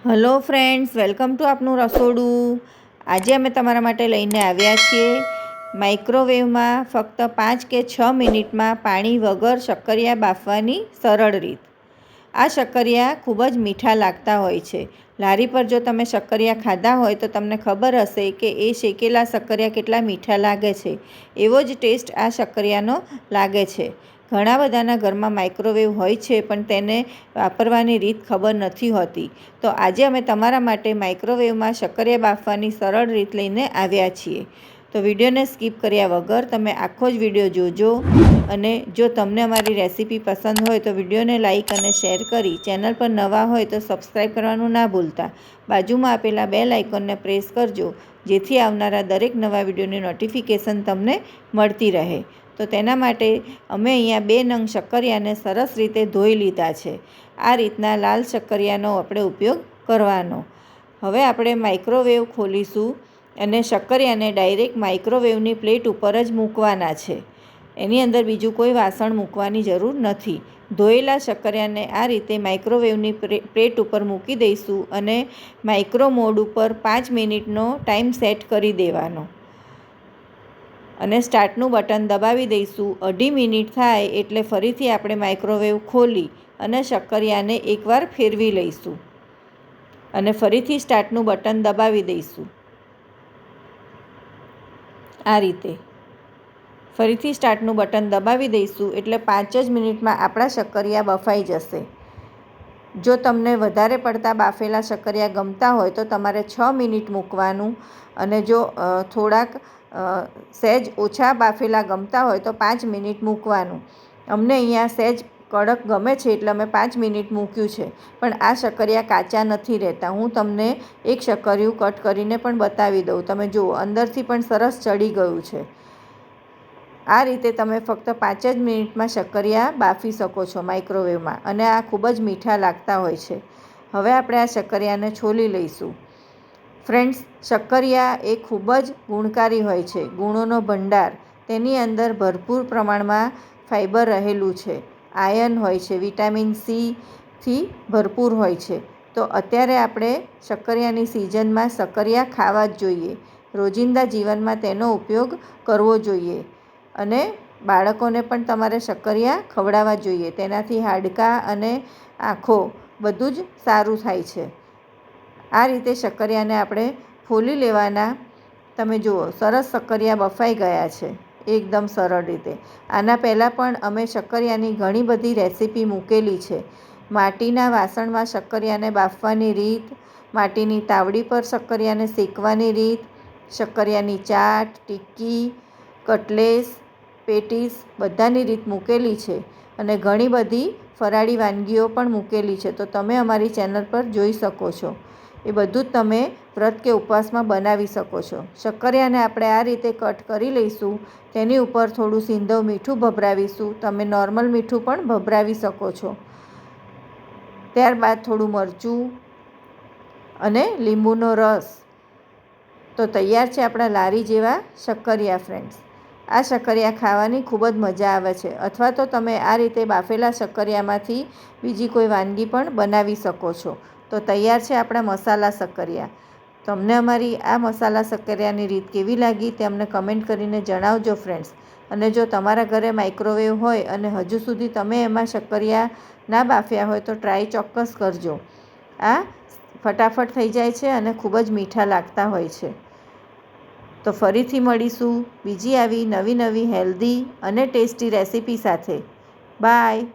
Hello friends, welcome to આપનું રસોડું। આજે અમે તમારા માટે લઈને આવ્યા છીએ માઇક્રોવેવમાં ફક્ત 5 કે 6 મિનિટમાં પાણી વગર શક્કરિયા બાફવાની સરળ રીત। આ શક્કરિયા ખૂબ જ મીઠા લાગતા હોય છે। લારી પર જો તમે શક્કરિયા ખાધા હોય તો તમને ખબર હશે કે એ શેકેલા શક્કરિયા કેટલા મીઠા લાગે છે। એવો જ ટેસ્ટ આ શક્કરિયાનો લાગે છે। ઘણા બધાના ઘરમાં માઇક્રોવેવ હોય છે પણ તેને વાપરવાની રીત ખબર નથી હોતી। તો આજે અમે તમારા માટે માઇક્રોવેવમાં શક્કરિયા બાફવાની સરળ રીત લઈને આવ્યા છીએ। તો વિડીયોને સ્કીપ કર્યા વગર તમે આખો જ વિડીયો જોજો અને જો તમને અમારી રેસીપી પસંદ હોય તો વિડીયોને લાઇક અને શેર કરી ચેનલ પર નવા હોય તો સબસ્ક્રાઈબ કરવાનું ના ભૂલતા। બાજુમાં આપેલા બેલ આઇકોનને પ્રેસ કરજો જેથી આવનારા દરેક નવા વિડીયોની નોટિફિકેશન તમને મળતી રહે। તો તેના માટે અમે અહીંયા 2 નંગ શક્કરિયાને સરસ રીતે ધોઈ લીધા છે। આ રીતના લાલ શક્કરિયાનો આપણે ઉપયોગ કરવાનો। હવે આપણે માઇક્રોવેવ ખોલીશું અને શક્કરિયાને ડાયરેક્ટ માઇક્રોવેવની પ્લેટ ઉપર જ મૂકવાના છે। એની અંદર બીજું કોઈ વાસણ મૂકવાની જરૂર નથી। ધોયેલા શક્કરિયાને આ રીતે માઇક્રોવેવની પ્લેટ ઉપર મૂકી દઈશું અને માઇક્રો મોડ ઉપર 5 મિનિટનો ટાઈમ સેટ કરી દેવાનો અને સ્ટાર્ટનું બટન દબાવી દઈશું। 2.5 મિનિટ થાય એટલે ફરીથી આપણે માઇક્રોવેવ ખોલી અને શક્કરિયાને એકવાર ફેરવી લઈશું અને ફરીથી સ્ટાર્ટનું બટન દબાવી દઈશું। આ રીતે ફરીથી સ્ટાર્ટનું બટન દબાવી દઈશું એટલે 5 જ મિનિટમાં આપણા શક્કરિયા બફાઈ જશે। જો તમને વધારે પડતા બાફેલા શક્કરિયા ગમતા હોય તો તમારે 6 મિનિટ મૂકવાનું અને જો થોડાક સહેજ ઓછા બાફેલા ગમતા હોય તો 5 મિનિટ મૂકવાનું। અમને અહીંયા સહેજ કડક ગમે છે એટલે અમે 5 મિનિટ મૂક્યું છે પણ આ શક્કરિયા કાચા નથી રહેતા। હું તમને એક શક્કરિયું કટ કરીને પણ બતાવી દઉં। તમે જુઓ અંદરથી પણ સરસ ચડી ગયું છે। આ રીતે તમે ફક્ત 5 જ મિનિટમાં શક્કરિયા બાફી શકો છો માઇક્રોવેવમાં અને આ ખૂબ જ મીઠા લાગતા હોય છે। હવે આપણે આ શક્કરિયાને છોલી લઈશું। ફ્રેન્ડ્સ, શક્કરિયા એ ખૂબ જ ગુણકારી હોય છે, ગુણોનો ભંડાર। તેની અંદર ભરપૂર પ્રમાણમાં ફાઇબર રહેલું છે, આયર્ન હોય છે, વિટામિન સીથી ભરપૂર હોય છે। તો અત્યારે આપણે શક્કરિયાની સિઝનમાં શક્કરિયા ખાવા જ જોઈએ। રોજિંદા જીવનમાં તેનો ઉપયોગ કરવો જોઈએ અને બાળકોને પણ તમારે શક્કરિયા ખવડાવવા જોઈએ। તેનાથી હાડકાં અને આંખો બધું જ સારું થાય છે। આ રીતે શક્કરિયાને આપણે ફોલી લેવાના। તમે જુઓ સરસ શક્કરિયા બફાઈ ગયા છે એકદમ સરળ રીતે। આના પહેલાં પણ અમે શક્કરિયાની ઘણી બધી રેસીપી મૂકેલી છે। માટીના વાસણમાં શક્કરિયાને બાફવાની રીત, માટીની તાવડી પર શક્કરિયાને શેકવાની રીત, શક્કરિયાની ચાટ, ટિક્કી, કટલેસ, પેટીસ બધાની રીત મૂકેલી છે અને ઘણી બધી ફરાળી વાનગીઓ પણ મૂકેલી છે। તો તમે અમારી ચેનલ પર જોઈ શકો છો। એ બધું જ તમે વ્રત કે ઉપવાસમાં બનાવી શકો છો। શક્કરિયાને આપણે આ રીતે કટ કરી લઈશું। તેની ઉપર થોડું સિંધવ મીઠું ભભરાવીશું। તમે નોર્મલ મીઠું પણ ભભરાવી શકો છો। ત્યારબાદ થોડું મરચું અને લીંબુનો રસ। તો તૈયાર છે આપણા લારી જેવા શક્કરિયા। ફ્રેન્ડ્સ, આ શક્કરિયા ખાવાની ખૂબ જ મજા આવે છે અથવા તો તમે આ રીતે બાફેલા શક્કરિયામાંથી બીજી કોઈ વાનગી પણ બનાવી શકો છો। તો તૈયાર છે આપણા મસાલા શક્કરિયા। તમને અમારી આ મસાલા શક્કરિયાની રીત કેવી લાગી તે અમને કમેન્ટ કરીને જણાવજો ફ્રેન્ડ્સ। અને જો તમારા ઘરે માઇક્રોવેવ હોય અને હજુ સુધી તમે એમાં શક્કરિયા ના બાફ્યા હોય તો ટ્રાય ચોક્કસ કરજો। આ ફટાફટ થઈ જાય છે અને ખૂબ જ મીઠા લાગતા હોય છે। તો ફરીથી મળીશું બીજી આવી નવી હેલ્ધી અને ટેસ્ટી રેસીપી સાથે। બાય।